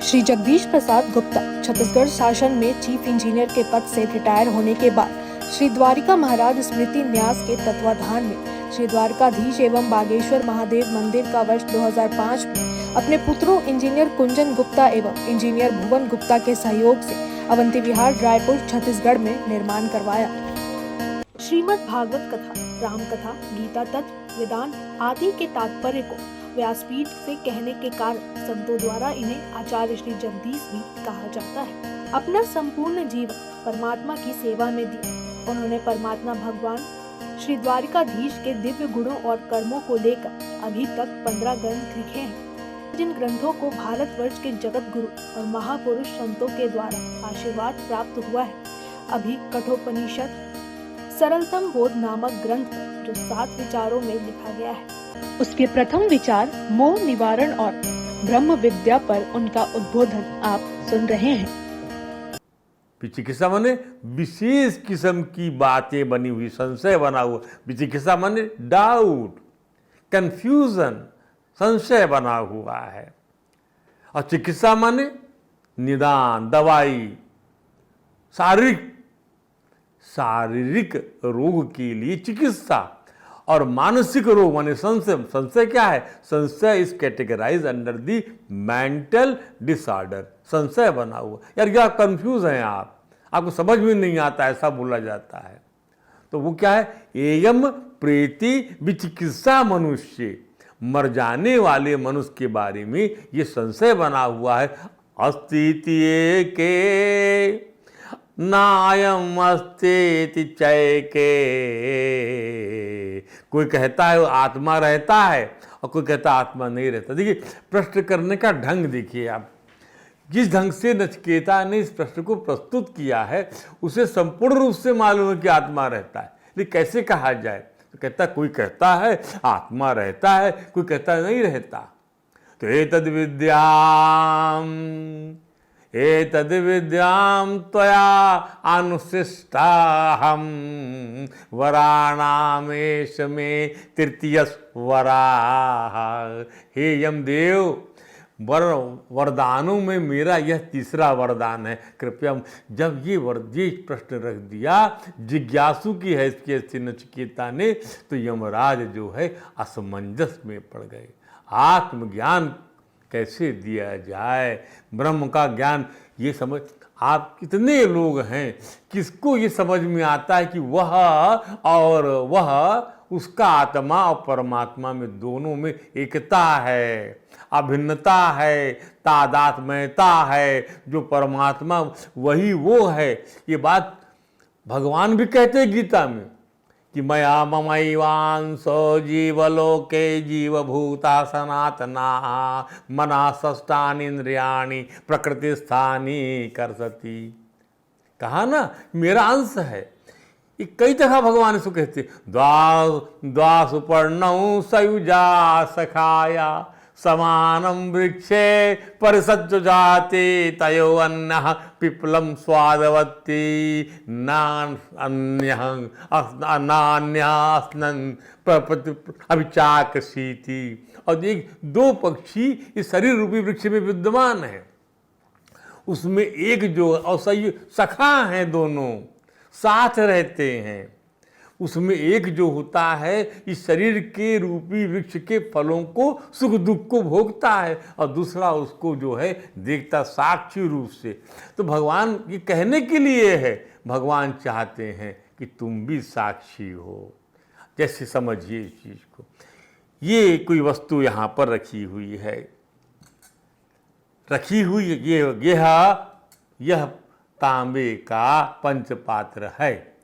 श्री जगदीश प्रसाद गुप्ता छत्तीसगढ़ शासन में chief engineer के पद से रिटायर होने के बाद श्री द्वारिका महाराज स्मृति न्यास के तत्वाधान में श्री द्वारकाधीश एवं बागेश्वर महादेव मंदिर का वर्ष 2005 में अपने पुत्रों इंजीनियर कुंजन गुप्ता एवं इंजीनियर भुवन गुप्ता के सहयोग से अवंती विहार रायपुर छत्तीसगढ़ में निर्माण करवाया। श्रीमद् भागवत कथा, राम कथा, गीता तत्व, वेदांत आदि के तात्पर्य को व्यासपीठ से कहने के कारण संतों द्वारा इन्हें आचार्य श्री जगदीश भी कहा जाता है। अपना संपूर्ण जीवन परमात्मा की सेवा में दिया। उन्होंने परमात्मा भगवान श्री द्वारिकाधीश के दिव्य गुणों और कर्मों को लेकर अभी तक 15 ग्रंथ लिखे हैं, जिन ग्रंथों को भारतवर्ष के जगत गुरु और महापुरुष संतों के द्वारा आशीर्वाद प्राप्त हुआ है। अभी कठोपनिषद सरलतम बोध नामक ग्रंथ जो 7 विचारों में लिखा गया है, उसके प्रथम विचार मोह निवारण और ब्रह्म विद्या पर उनका उद्बोधन आप सुन रहे हैं। विचिकित्सा माने विशेष किस्म की बातें बनी हुई, संशय बना हुआ। विचिकित्सा माने डाउट, कंफ्यूजन, संशय बना हुआ है। और चिकित्सा माने निदान, दवाई, शारीरिक रोग के लिए चिकित्सा। और मानसिक रोग माने संशय। संशय क्या है? संशय is categorise under the mental disorder. संशय बना हुआ, यार क्या कंफ्यूज हैं आपको समझ में नहीं आता, ऐसा बोला जाता है। तो वो क्या है? एयम प्रेति विचिकित्सा मनुष्य, मर जाने वाले मनुष्य के बारे में ये संशय बना हुआ है। अस्तित्व के नायम अस्ति चैके, कोई कहता है आत्मा रहता है और कोई कहता है आत्मा नहीं रहता। देखिए प्रश्न करने का ढंग देखिए आप, जिस ढंग से नचिकेता ने इस प्रश्न को प्रस्तुत किया है उसे संपूर्ण रूप से मालूम है कि आत्मा रहता है, लेकिन कैसे कहा जाए? तो कहता कोई कहता है आत्मा रहता है, कोई कहता नहीं रहता। तो एतद् विद्याम त्वया अनुशिष्टाहम वराणामेश में तृतीयस वराह। हे यमदेव, वरदानों में मेरा यह तीसरा वरदान है। कृपया, जब ये प्रश्न रख दिया जिज्ञासु की हैसियत से नचिकेता ने, तो यमराज जो है असमंजस में पड़ गए। आत्मज्ञान कैसे दिया जाए, ब्रह्म का ज्ञान, ये समझ, आप कितने लोग हैं किसको ये समझ में आता है कि वह और वह, उसका आत्मा और परमात्मा में दोनों में एकता है, अभिन्नता है, तादात्म्यता है। जो परमात्मा वही वो है। ये बात भगवान भी कहते हैं गीता में कि मया ममैवांसो जीवलोके जीवभूता सनातना मना षष्ठानि इंद्रियाणि प्रकृतिस्थानी करसति। कहा ना मेरा अंश है। ये कई जगह भगवान इसको कहते, द्वा सुपर्णौ सयुजा सखाया समानम वृक्षे परिसज्ज जाते तयो अन्यः पिप्लम स्वादवती अभिचाकशीति। और एक दो पक्षी इस शरीर रूपी वृक्ष में विद्यमान है, उसमें एक जो और सखा हैं, दोनों साथ रहते हैं। उसमें एक जो होता है इस शरीर के रूपी वृक्ष के फलों को, सुख दुख को भोगता है, और दूसरा उसको जो है देखता साक्षी रूप से। तो भगवान ये कहने के लिए है, भगवान चाहते हैं कि तुम भी साक्षी हो। जैसे समझिए इस चीज को, ये कोई वस्तु यहाँ पर रखी हुई है, यह तांबे का पंचपात्र है।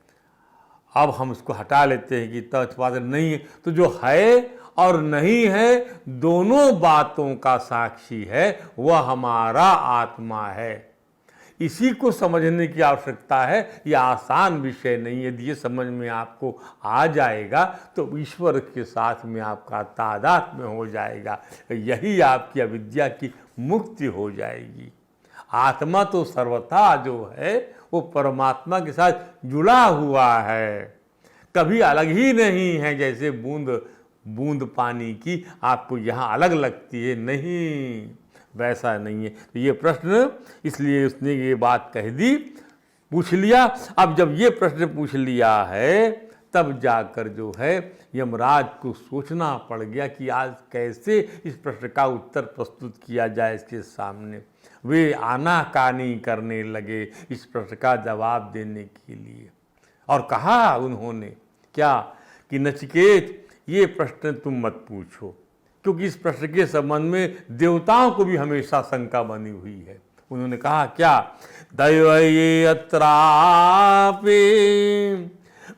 अब हम इसको हटा लेते हैं कि पंचपात्र नहीं है, तो जो है और नहीं है दोनों बातों का साक्षी है, वह हमारा आत्मा है। इसी को समझने की आवश्यकता है। यह आसान विषय नहीं है। यदि ये समझ में आपको आ जाएगा तो ईश्वर के साथ में आपका तादात्म्य हो जाएगा। यही आपकी अविद्या की मुक्ति हो जाएगी। आत्मा तो सर्वथा जो है वो परमात्मा के साथ जुड़ा हुआ है, कभी अलग ही नहीं है। जैसे बूंद पानी की आपको यहाँ अलग लगती है, नहीं, वैसा नहीं है। तो ये प्रश्न, इसलिए उसने ये बात कह दी, पूछ लिया। अब जब ये प्रश्न पूछ लिया है तब जाकर जो है यमराज को सोचना पड़ गया कि आज कैसे इस प्रश्न का उत्तर प्रस्तुत किया जाए इसके सामने। वे आनाकानी करने लगे इस प्रश्न का जवाब देने के लिए, और कहा उन्होंने क्या कि नचिकेत, ये प्रश्न तुम मत पूछो, क्योंकि इस प्रश्न के संबंध में देवताओं को भी हमेशा शंका बनी हुई है। उन्होंने कहा क्या, दैवये अत्रापि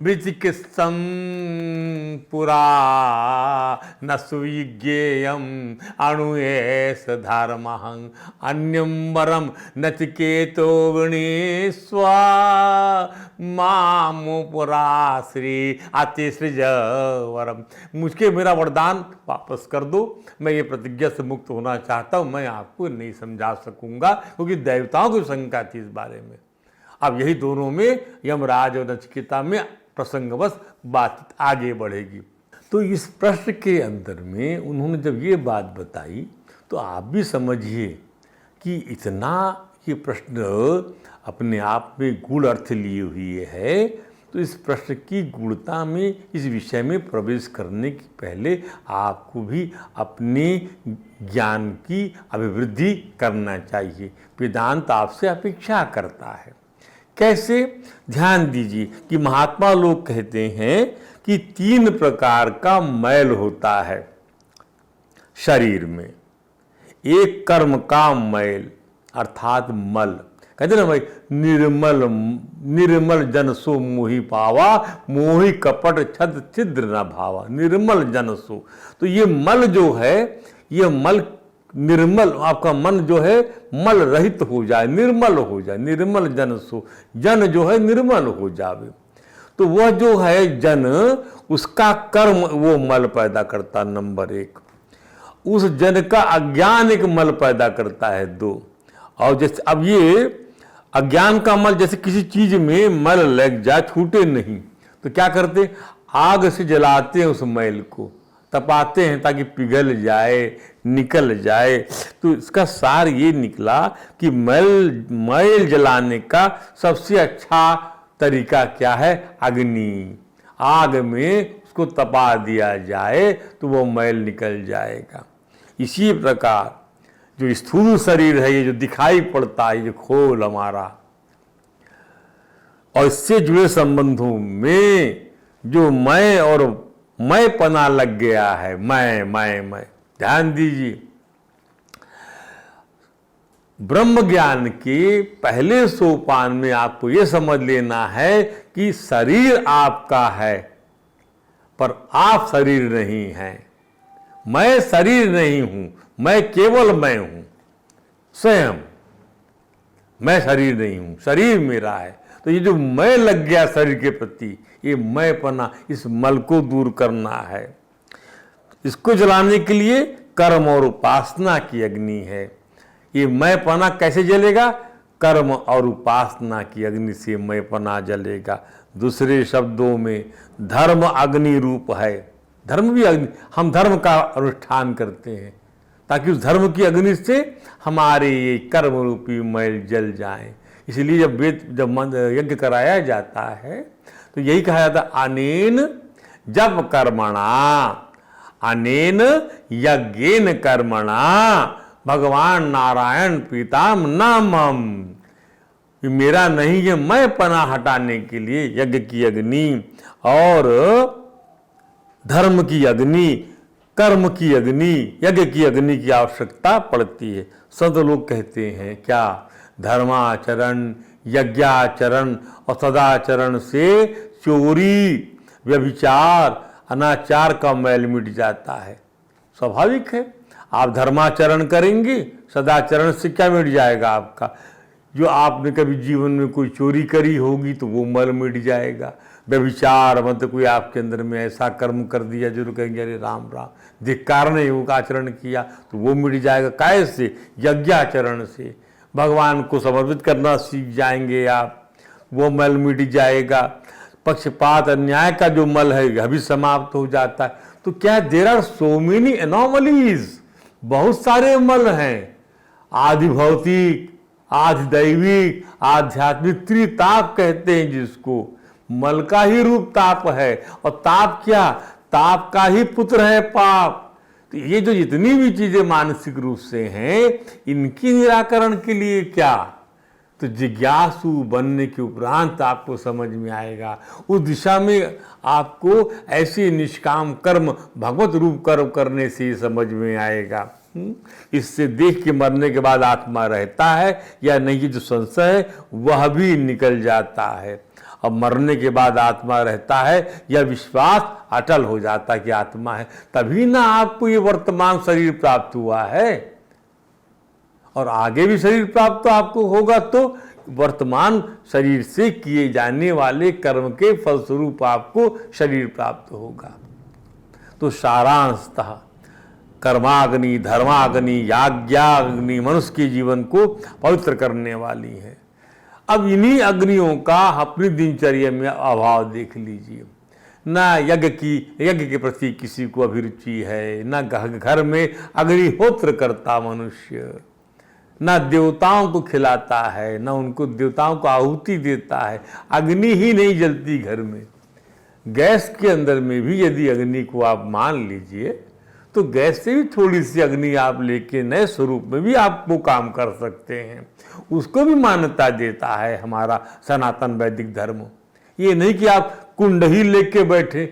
वृचिकित्सं पुरा न सुविज्ञेयम् अणुएष धर्महं अन्यं वरं नचिकेतो वृणीष्व मामुपराश्री अतिसृज वरम। मुझके मेरा वरदान वापस कर दो, मैं ये प्रतिज्ञा से मुक्त होना चाहता हूँ। मैं आपको नहीं समझा सकूंगा क्योंकि देवताओं की शंका थी इस बारे में। अब यही दोनों में, यमराज और नचिकेता में प्रसंगवश बात आगे बढ़ेगी। तो इस प्रश्न के अंदर में उन्होंने जब ये बात बताई तो आप भी समझिए कि इतना ये प्रश्न अपने आप में गूढ़ अर्थ लिए हुए है। तो इस प्रश्न की गूढ़ता में, इस विषय में प्रवेश करने के पहले आपको भी अपने ज्ञान की अभिवृद्धि करना चाहिए। वेदांत आपसे अपेक्षा करता है। कैसे? ध्यान दीजिए कि महात्मा लोग कहते हैं कि 3 प्रकार का मैल होता है शरीर में। एक कर्म का मैल अर्थात मल, कहते ना भाई, निर्मल जन सो मोहि पावा, मोहि कपट छद छिद्र न भावा। निर्मल जन सो, तो ये मल जो है, ये मल निर्मल, आपका मन जो है मल रहित हो जाए, निर्मल हो जाए। निर्मल जन सो, जन जो है निर्मल हो जावे। तो वह जो है जन, उसका कर्म वो मल पैदा करता, नंबर 1। उस जन का अज्ञान एक मल पैदा करता है, 2। और जैसे अब ये अज्ञान का मल, जैसे किसी चीज में मल लग जाए, छूटे नहीं, तो क्या करते, आग से जलाते हैं उस मैल को, तपाते हैं ताकि पिघल जाए, निकल जाए। तो इसका सार ये निकला कि मैल जलाने का सबसे अच्छा तरीका क्या है, अग्नि। आग में उसको तपा दिया जाए तो वो मैल निकल जाएगा। इसी प्रकार जो स्थूल शरीर है, ये जो दिखाई पड़ता है, ये खोल हमारा, और इससे जुड़े संबंधों में जो मैं और मैं पना लग गया है, मैं। ध्यान दीजिए, ब्रह्म ज्ञान के पहले सोपान में आपको यह समझ लेना है कि शरीर आपका है पर आप शरीर नहीं हैं। मैं शरीर नहीं हूं, मैं केवल मैं हूं, स्वयं। मैं शरीर नहीं हूं, शरीर मेरा है। तो ये जो मैं लग गया शरीर के प्रति, ये मैंपना, इस मल को दूर करना है। इसको जलाने के लिए कर्म और उपासना की अग्नि है। ये मैंपना कैसे जलेगा? कर्म और उपासना की अग्नि से मैंपना जलेगा। दूसरे शब्दों में धर्म अग्नि रूप है। धर्म भी अग्नि, हम धर्म का अनुष्ठान करते हैं ताकि उस धर्म की अग्नि से हमारे ये कर्म रूपी मैल जल जाए। इसलिए जब यज्ञ कराया जाता है तो यही कहा जाता है, अनेन जप कर्मणा, अनेन यज्ञेन कर्मणा भगवान नारायण पीताम नामम। मेरा नहीं है, मैं पना हटाने के लिए यज्ञ की अग्नि और धर्म की अग्नि, कर्म की अग्नि, यज्ञ की अग्नि की आवश्यकता पड़ती है। संत लोग कहते हैं क्या, धर्माचरण, यज्ञाचरण और सदाचरण से चोरी, व्यभिचार, अनाचार का मैल मिट जाता है। स्वाभाविक है, आप धर्माचरण करेंगे, सदाचरण से क्या मिट जाएगा आपका? जो आपने कभी जीवन में कोई चोरी करी होगी तो वो मल मिट जाएगा। व्यभिचार मतलब कोई आपके अंदर में ऐसा कर्म कर दिया जो कहेंगे अरे राम राम, धिक्कार ने योग आचरण किया तो वो मिट जाएगा। कैसे? यज्ञाचरण से। भगवान को समर्पित करना सीख जाएंगे आप, वो मल मिट जाएगा। पक्षपात, अन्याय का जो मल है यह भी समाप्त हो जाता है। तो क्या there are so many anomalies, बहुत सारे मल हैं। आदि भौतिक, आदि दैविक, आध्यात्मिक त्रिताप कहते हैं जिसको। मल का ही रूप ताप है, और ताप क्या, ताप का ही पुत्र है पाप। तो ये जो जितनी भी चीजें मानसिक रूप से हैं, इनकी निराकरण के लिए क्या, तो जिज्ञासु बनने के उपरांत आपको समझ में आएगा। उस दिशा में आपको ऐसे निष्काम कर्म भगवत रूप कर्म करने से समझ में आएगा। इससे देख के मरने के बाद आत्मा रहता है या नहीं, जो संशय है वह भी निकल जाता है। अब मरने के बाद आत्मा रहता है यह विश्वास अटल हो जाता है कि आत्मा है, तभी ना आपको ये वर्तमान शरीर प्राप्त हुआ है। और आगे भी शरीर प्राप्त तो आपको होगा, तो वर्तमान शरीर से किए जाने वाले कर्म के फलस्वरूप आपको शरीर प्राप्त होगा। तो सारांशतः कर्माग्नि, धर्माग्नि, याज्ञाग्नि मनुष्य के जीवन को पवित्र करने वाली है। अब इन्हीं अग्नियों का अपनी दिनचर्या में अभाव देख लीजिए। ना यज्ञ के प्रति किसी को अभिरुचि है, ना घर में अग्निहोत्र करता मनुष्य, ना देवताओं को खिलाता है, ना उनको देवताओं को आहुति देता है। अग्नि ही नहीं जलती घर में। गैस के अंदर में भी यदि अग्नि को आप मान लीजिए, तो गैस से भी थोड़ी सी अग्नि आप लेके नए स्वरूप में भी आप वो काम कर सकते हैं। उसको भी मान्यता देता है हमारा सनातन वैदिक धर्म। ये नहीं कि आप कुंड ही लेके बैठे,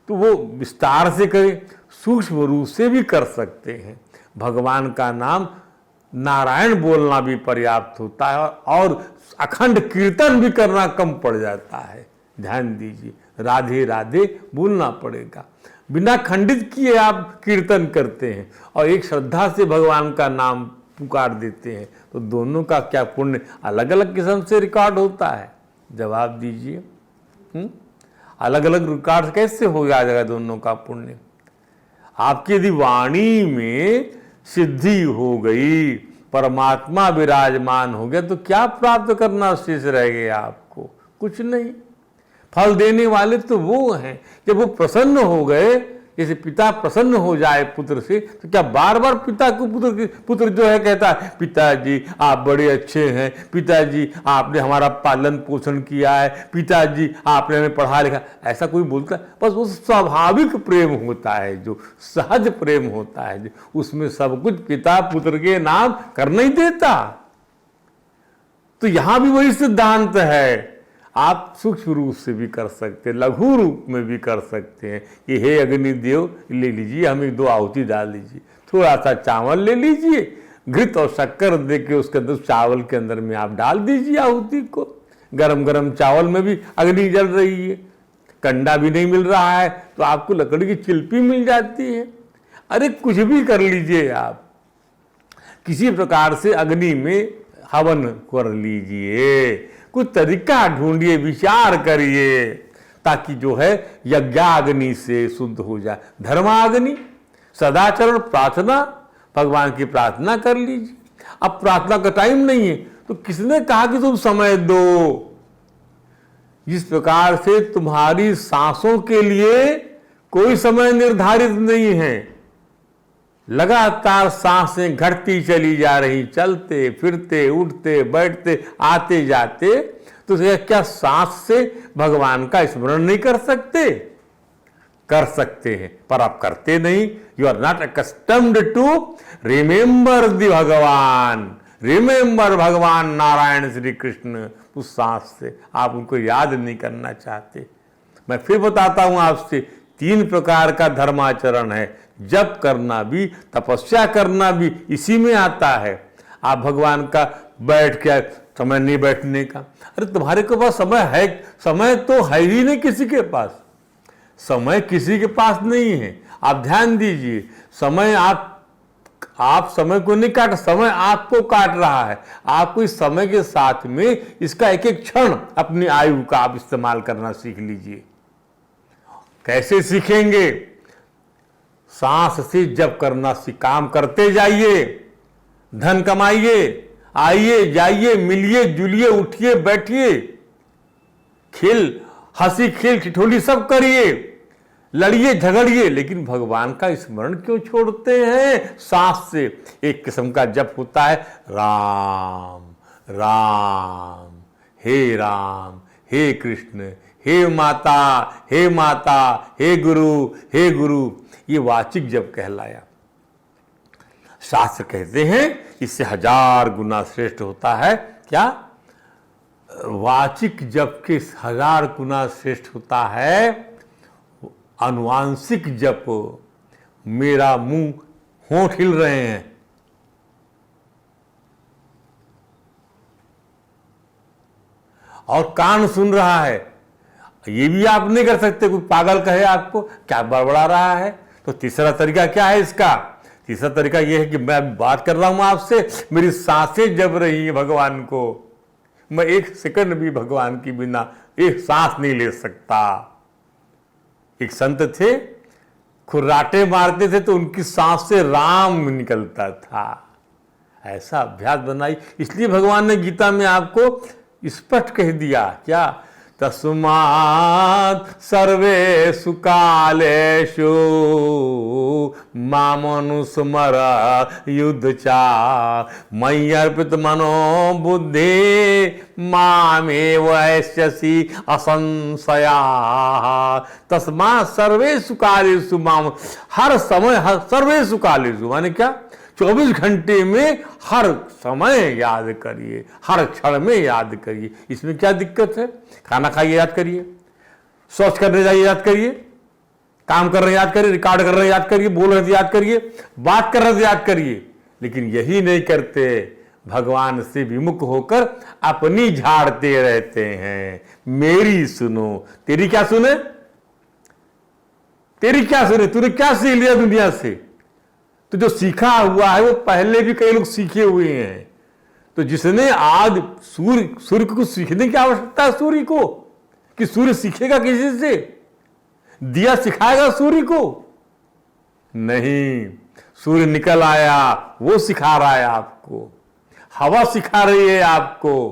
तो वो विस्तार से करें, सूक्ष्म रूप से भी कर सकते हैं। भगवान का नाम नारायण बोलना भी पर्याप्त होता है, और अखंड कीर्तन भी करना कम पड़ जाता है। ध्यान दीजिए, राधे राधे बोलना पड़ेगा। बिना खंडित किए आप कीर्तन करते हैं और एक श्रद्धा से भगवान का नाम पुकार देते हैं, तो दोनों का क्या पुण्य अलग अलग किस्म से रिकॉर्ड होता है? जवाब दीजिए। अलग अलग रिकॉर्ड कैसे हो जाएगा दोनों का पुण्य? आपकी यदि वाणी में सिद्धि हो गई, परमात्मा विराजमान हो गया, तो क्या प्राप्त करना शेष रह गया आपको? कुछ नहीं। फल देने वाले तो वो हैं। जब वो प्रसन्न हो गए, जैसे पिता प्रसन्न हो जाए पुत्र से, तो क्या बार बार पिता को पुत्र जो है कहता है, पिताजी आप बड़े अच्छे हैं, पिताजी आपने हमारा पालन पोषण किया है, पिताजी आपने हमें पढ़ा लिखा, ऐसा कोई बोलता है? बस वो स्वाभाविक प्रेम होता है, जो सहज प्रेम होता है, जो उसमें सब कुछ पिता पुत्र के नाम कर नहीं देता। तो यहां भी वही सिद्धांत है। आप सूक्ष्म रूप से भी कर सकते हैं, लघु रूप में भी कर सकते हैं कि हे अग्निदेव ले लीजिए, हमें 2 आहुति डाल दीजिए, थोड़ा सा चावल ले लीजिए, घृत और शक्कर दे के उसके अंदर चावल के अंदर में आप डाल दीजिए आहुति को। गरम गरम चावल में भी अग्नि जल रही है, कंडा भी नहीं मिल रहा है, तो आपको लकड़ी की चिल्पी मिल जाती है। अरे कुछ भी कर लीजिए आप, किसी प्रकार से अग्नि में हवन कर लीजिए, कुछ तरीका ढूंढिए, विचार करिए, ताकि जो है यज्ञाग्नि से शुद्ध हो जाए। धर्माग्नि, सदाचरण, प्रार्थना, भगवान की प्रार्थना कर लीजिए। अब प्रार्थना का टाइम नहीं है, तो किसने कहा कि तुम समय दो? जिस प्रकार से तुम्हारी सांसों के लिए कोई समय निर्धारित नहीं है, लगातार सांसें घटती चली जा रही, चलते फिरते उठते बैठते आते जाते, तो क्या सांस से भगवान का स्मरण नहीं कर सकते? कर सकते हैं, पर आप करते नहीं। You are not accustomed to remember the भगवान, रिमेंबर भगवान नारायण श्री कृष्ण। उस सांस से आप उनको याद नहीं करना चाहते। मैं फिर बताता हूं आपसे, 3 प्रकार का धर्माचरण है। जप करना भी, तपस्या करना भी इसी में आता है। आप भगवान का बैठ के, समय नहीं बैठने का, अरे तुम्हारे के पास समय है? समय तो है ही नहीं किसी के पास, समय किसी के पास नहीं है। आप ध्यान दीजिए, समय आप समय को नहीं काट, समय आपको काट रहा है। आपको इस समय के साथ में इसका एक एक क्षण अपनी आयु का आप इस्तेमाल करना सीख लीजिए। कैसे सीखेंगे? सांस से जप करना काम करते जाइए, धन कमाइए, आइए जाइए, मिलिए जुलिए, उठिए बैठिए, खेल हंसी खेल ठिठोली सब करिए, लड़िए झगड़िए, लेकिन भगवान का स्मरण क्यों छोड़ते हैं? सांस से एक किस्म का जप होता है, राम राम, राम, हे कृष्ण, हे माता, हे माता, हे गुरु, हे गुरु। ये वाचिक जप कहलाया। शास्त्र कहते हैं इससे 1000 गुना श्रेष्ठ होता है। क्या? वाचिक जप के 1000 गुना श्रेष्ठ होता है अनुवांशिक जप। मेरा मुंह, होंठ हिल रहे हैं, और कान सुन रहा है, ये भी आप नहीं कर सकते। कोई पागल कहे आपको क्या बड़बड़ा रहा है, तो तीसरा तरीका क्या है इसका? तीसरा तरीका यह है कि मैं बात कर रहा हूं आपसे, मेरी सांसें जब रही हैं भगवान को, मैं एक सेकंड भी भगवान की बिना एक सांस नहीं ले सकता। एक संत थे, खुर्राटे मारते थे तो उनकी सांस से राम निकलता था। ऐसा अभ्यास बनाई, इसलिए भगवान ने गीता में आपको स्पष्ट कह दिया, क्या? तस्मात् सर्वेषु कालेषु मामनुस्मर युद्धचा मयि अर्पित मनो बुद्धि मामेव ऐस्यसि असंशया। तस्मात् सर्वेषु कालेषु माम, हर समय, हर सर्वेषु कालेषु माने क्या? 24 घंटे में हर समय याद करिए, हर क्षण में याद करिए। इसमें क्या दिक्कत है? खाना खाइए याद करिए, शौच करने जाइए याद करिए, काम कर रहे याद करिए, रिकॉर्ड कर रहे याद करिए, बोल रहे याद करिए, बात कर रहे याद करिए। लेकिन यही नहीं करते, भगवान से विमुख होकर अपनी झाड़ते रहते हैं। मेरी सुनो, तेरी क्या सुने? तेरी क्या सुने? तूने क्या सीख लिया दुनिया से? तो जो सीखा हुआ है वो पहले भी कई लोग सीखे हुए हैं। तो जिसने आज सूर्य को सीखने की आवश्यकता है सूर्य को, कि सूर्य सीखेगा किसी से? दिया सिखाएगा सूर्य को? नहीं, सूर्य निकल आया, वो सिखा रहा है आपको, हवा सिखा रही है आपको,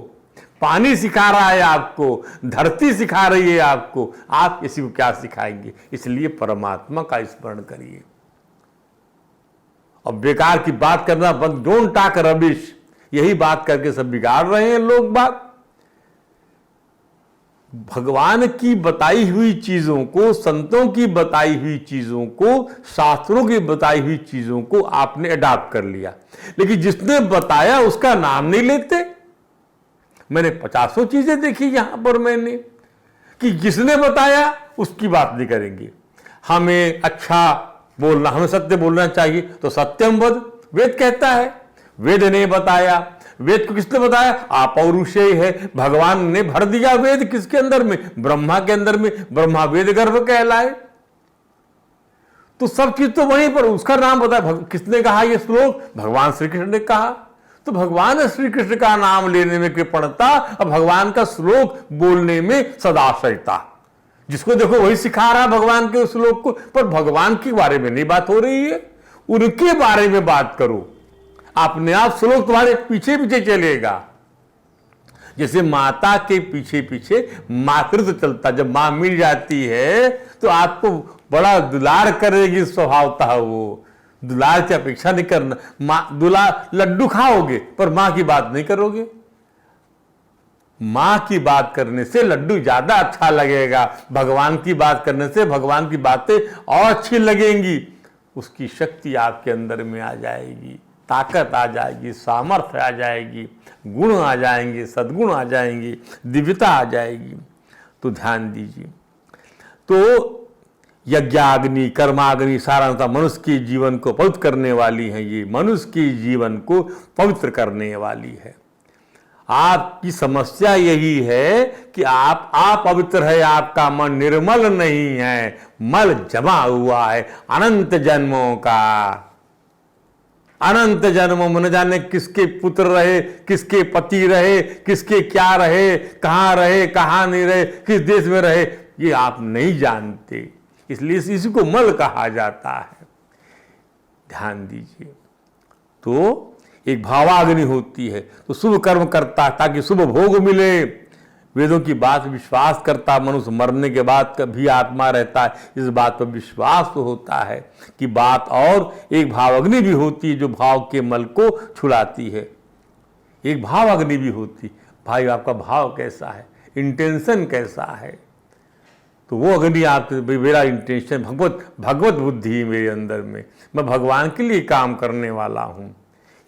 पानी सिखा रहा है आपको, धरती सिखा रही है आपको। आप किसी को क्या सिखाएंगे? इसलिए परमात्मा का स्मरण करिए। और बेकार की बात करना बंद, डोंट टॉक रबिश। यही बात करके सब बिगाड़ रहे हैं लोग बात। भगवान की बताई हुई चीजों को, संतों की बताई हुई चीजों को, शास्त्रों की बताई हुई चीजों को आपने अडॉप्ट कर लिया, लेकिन जिसने बताया उसका नाम नहीं लेते। मैंने 50 चीजें देखी यहां पर मैंने, कि जिसने बताया उसकी बात नहीं करेंगे। हमें अच्छा बोलना, हमें सत्य बोलना चाहिए, तो सत्यम वद, वेद कहता है। वेद ने बताया, वेद को किसने बताया? अपौरुषेय है, भगवान ने भर दिया वेद किसके अंदर में? ब्रह्मा के अंदर में। ब्रह्मा वेद गर्भ कहलाए। तो सब चीज तो वहीं पर, उसका नाम बताया। किसने कहा ये श्लोक? भगवान श्री कृष्ण ने कहा। तो भगवान श्री कृष्ण का नाम लेने में कृपणता और भगवान का श्लोक बोलने में सदाशयता। जिसको देखो वही सिखा रहा भगवान के श्लोक को, पर भगवान के बारे में नहीं बात हो रही है, उनके बारे में बात करो। अपने आप श्लोक तुम्हारे पीछे पीछे चलेगा। जैसे माता के पीछे पीछे मातृत्व चलता, जब मां मिल जाती है तो आपको बड़ा दुलार करेगी स्वभावतः। वो दुलार की अपेक्षा नहीं करना। मां दुलार, लड्डू खाओगे पर मां की बात नहीं करोगे। मां की बात करने से लड्डू ज्यादा अच्छा लगेगा, भगवान की बात करने से भगवान की बातें और अच्छी लगेंगी। उसकी शक्ति आपके अंदर में आ जाएगी, ताकत आ जाएगी, सामर्थ्य आ जाएगी, गुण आ जाएंगे, सद्गुण आ जाएंगे, दिव्यता आ जाएगी। तो ध्यान दीजिए। तो यज्ञाग्नि, कर्माग्नि सारांशतः मनुष्य के जीवन को पवित्र करने वाली है। ये मनुष्य के जीवन को पवित्र करने वाली है। आपकी समस्या यही है कि आप अपवित्र है, आपका मन निर्मल नहीं है, मल जमा हुआ है अनंत जन्मों का। अनंत जन्मों में न जाने किसके पुत्र रहे, किसके पति रहे, किसके क्या रहे, कहां नहीं रहे, किस देश में रहे, ये आप नहीं जानते। इसलिए इसी को मल कहा जाता है। ध्यान दीजिए। तो एक भावाग्नि होती है, तो शुभ कर्म करता ताकि शुभ भोग मिले, वेदों की बात विश्वास करता मनुष्य मरने के बाद भी आत्मा रहता है, इस बात पर विश्वास तो होता है कि बात और एक भावाग्नि भी होती है जो भाव के मल को छुड़ाती है। एक भावाग्नि भी होती, भाई आपका भाव कैसा है, इंटेंशन कैसा है, तो वो अग्नि आपके, मेरा इंटेंशन भगवत बुद्धि है मेरे अंदर में, मैं भगवान के लिए काम करने वाला हूँ।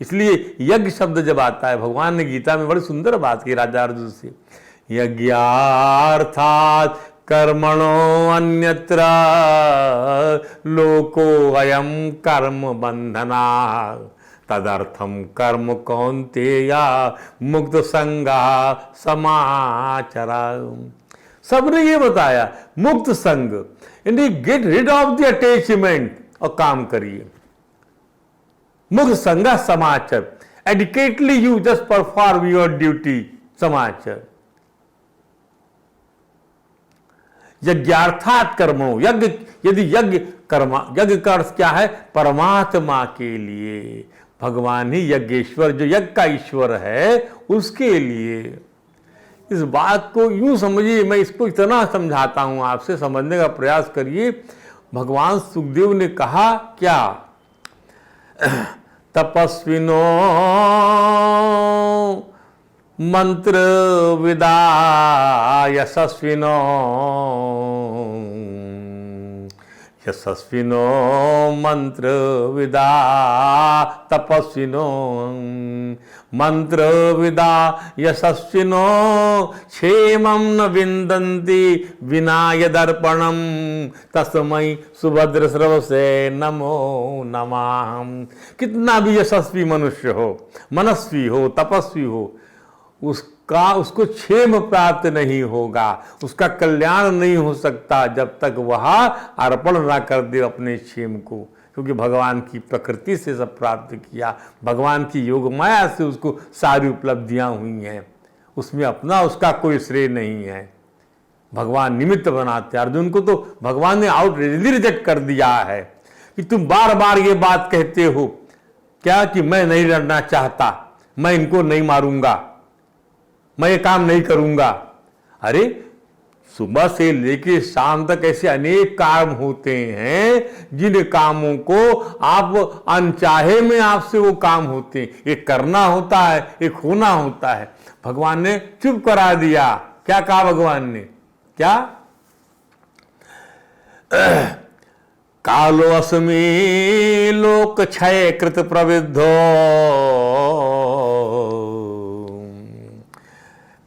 इसलिए यज्ञ शब्द जब आता है, भगवान ने गीता में बड़ी सुंदर बात की राजा अर्जुन से, यज्ञार्थात् कर्मणो अन्यत्र लोको अयम कर्म बंधना तदर्थम कर्म कौन्तेया मुक्त संगा समाचरा। सबने ये बताया मुक्त संग, यानी get rid of the attachment और काम करिए। मुक्त संगा समाचर, adequately you just perform your duty समाचर। यज्ञार्थात् कर्मो, यज्ञ, यदि यज्ञ का अर्थ क्या है, परमात्मा के लिए, भगवान ही यज्ञेश्वर, जो यज्ञ का ईश्वर है उसके लिए। इस बात को यूं समझिए, मैं इसको इतना समझाता हूं, आपसे समझने का प्रयास करिए। भगवान सुखदेव ने कहा क्या, तपस्विनो मंत्र विदा यशस्विनो मंत्र विदा तपस्विनो मंत्र विदा यशस्विनो क्षेमं न विन्दन्ति विना यदर्पणम तस्मै सुभद्र श्रवसे नमो नमः। कितना भी यशस्वी मनुष्य हो, मनस्वी हो, तपस्वी हो, उसको क्षेम प्राप्त नहीं होगा, उसका कल्याण नहीं हो सकता जब तक वह अर्पण ना कर दे अपने क्षेम को, क्योंकि भगवान की प्रकृति से सब प्राप्त किया, भगवान की योग माया से उसको सारी उपलब्धियां हुई हैं, उसमें अपना उसका कोई श्रेय नहीं है, भगवान निमित्त बनाते हैं। अर्जुन को तो भगवान ने आउटरेजली रिजेक्ट कर दिया है कि तुम बार बार ये बात कहते हो क्या कि मैं नहीं लड़ना चाहता, मैं इनको नहीं मारूंगा, मैं ये काम नहीं करूंगा। अरे सुबह से लेकर शाम तक ऐसे अनेक काम होते हैं जिन कामों को आप अनचाहे में आपसे वो काम होते हैं, एक करना होता है, एक होना होता है। भगवान ने चुप करा दिया। क्या कहा भगवान ने, क्या, कालो अस्मि लोक क्षय कृत प्रविद्धो,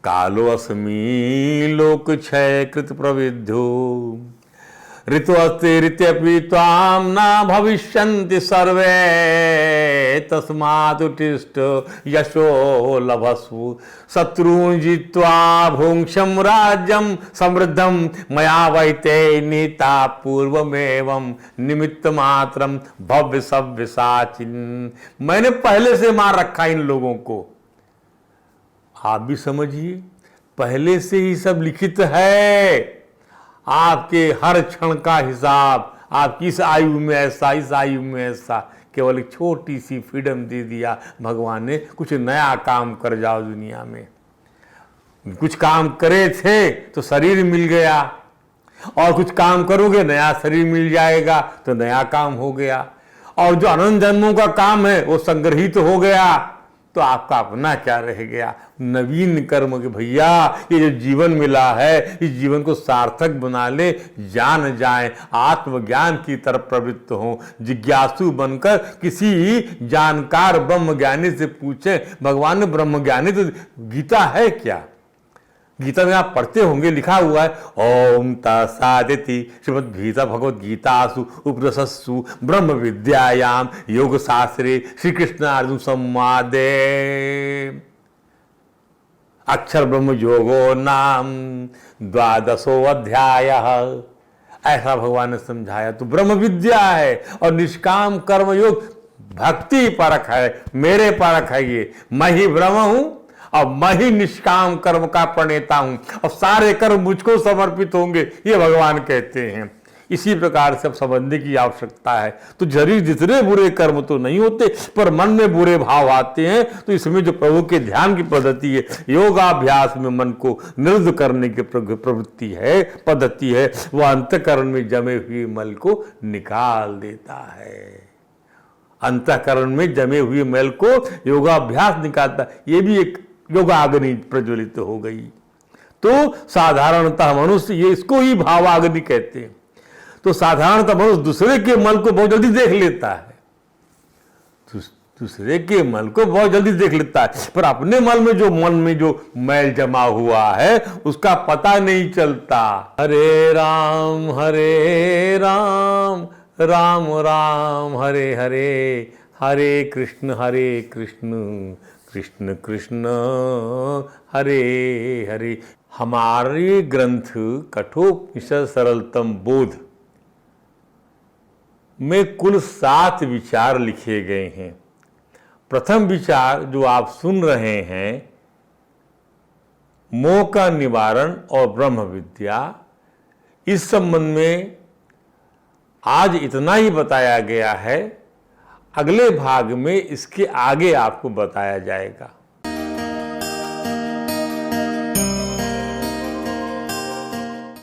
कालो अस्मि लोक क्षय कृत प्रविद्धो ऋतुअस्ति ऋत्यपि त्वां न भविष्यन्ति सर्वे तस्मात् उत्तिष्ठ यशो लभस्व शत्रून् जित्वा भुङ्क्षं राज्यं समृद्धं मया वैते नीता पूर्वमेवं निमित्तमात्रं भव्य सव्य साचिन्। मैंने पहले से मार रखा इन लोगों को। आप भी समझिए, पहले से ही सब लिखित है, आपके हर क्षण का हिसाब, आपकी इस आयु में ऐसा, इस आयु में ऐसा। केवल एक छोटी सी फ्रीडम दे दिया भगवान ने, कुछ नया काम कर जाओ दुनिया में। कुछ काम करे थे तो शरीर मिल गया, और कुछ काम करोगे नया शरीर मिल जाएगा तो नया काम हो गया, और जो अनंत जन्मों का काम है वो संग्रहित हो गया, तो आपका अपना क्या रह गया, नवीन कर्म के। भैया ये जो जीवन मिला है, इस जीवन को सार्थक बना ले, जान जाए, आत्मज्ञान की तरफ प्रवृत्त हो, जिज्ञासु बनकर किसी जानकार ब्रह्म ज्ञानी से पूछे। भगवान ने ब्रह्म ज्ञानी तो गीता है क्या, गीता में आप पढ़ते होंगे, लिखा हुआ है ओम तत्सदिति श्रीमद् गीता भगवद गीतासु उपनिषत्सु ब्रह्म विद्यायाम योग शास्त्रे श्री कृष्ण अर्जुन संवादे अक्षर ब्रह्म योगो नाम 12वां अध्याय। ऐसा भगवान ने समझाया। तो ब्रह्म विद्या है और निष्काम कर्म योग भक्ति परख है, मेरे परख है। ये मैं ही ब्रह्म हूं और मैं ही निष्काम कर्म का प्रणेता हूं और सारे कर्म मुझको समर्पित होंगे, ये भगवान कहते हैं। इसी प्रकार से अब समझने की आवश्यकता है। तो शरीर जितने बुरे कर्म तो नहीं होते, पर मन में बुरे भाव आते हैं, तो इसमें जो प्रभु के ध्यान की पद्धति है, योगाभ्यास में मन को निरुद्ध करने की प्रवृत्ति है, पद्धति है, वह अंतःकरण में जमे हुए मल को निकाल देता है। अंतःकरण में जमे हुए मल को योगाभ्यास निकालता, ये भी एक योगाग्नि प्रज्वलित हो गई। तो साधारणतः मनुष्य, ये इसको ही भावाग्नि कहते हैं। तो साधारणतः मनुष्य दूसरे के मल को बहुत जल्दी देख लेता है, दूसरे के मल को बहुत जल्दी देख लेता है, पर अपने मन में जो मैल जमा हुआ है उसका पता नहीं चलता। हरे राम राम राम हरे हरे, हरे कृष्ण कृष्ण कृष्ण हरे हरे। हमारे ग्रंथ कठोपनिषद सरलतम बोध में कुल 7 विचार लिखे गए हैं। प्रथम विचार जो आप सुन रहे हैं, मोह का निवारण और ब्रह्म विद्या, इस संबंध में आज इतना ही बताया गया है। अगले भाग में इसके आगे आपको बताया जाएगा।